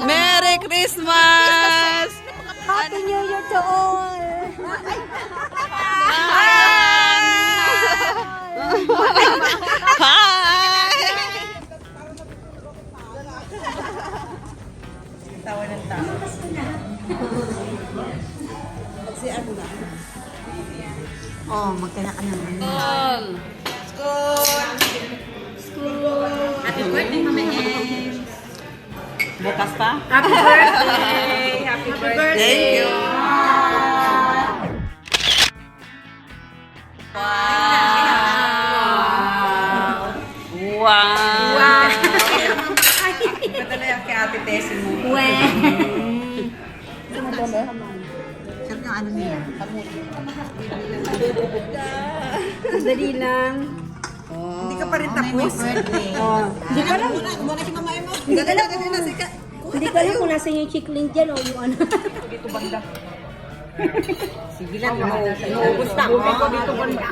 Merry Christmas! Happy New Year to all! Hi! Tawa ng tao. Si ano na? Oh, magkala ka naman. School! Happy birthday, Mama Em! Bukas pa? Happy birthday! Happy birthday! Thank you! Wow! Wow! Padala yung kay Ate Tessie mo. Sarap yung ano niya. Dali lang. Hindi ka pa rin tapos? Oh. Hindi ko alam. Muna si Mama Emo. Hindi ko alam kung nasa yung chiklin dyan o yung ano. Dito banda. Sige lang. Inuubos na. Bukin ko dito banda.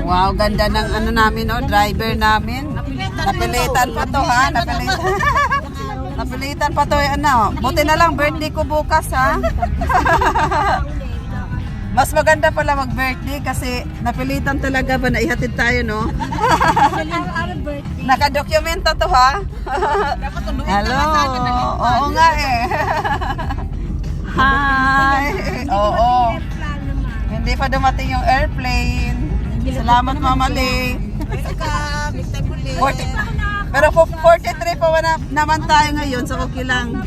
Wow, ganda ng ano namin, oh, driver namin. Napilitan pa to, ha? Napilitan. Napilitan pa to, ano. Buti na lang birthday ko bukas, ha? Mas maganda pala mag-birthday kasi napilitan talaga ba na ihatid tayo, no? Nakadokumento to, ha? Hello. Oo nga, eh. Hi. Oo. Hindi pa dumating yung airplane. Salamat, Mama Lee. Pero 43 pa naman tayo ngayon, so okay lang.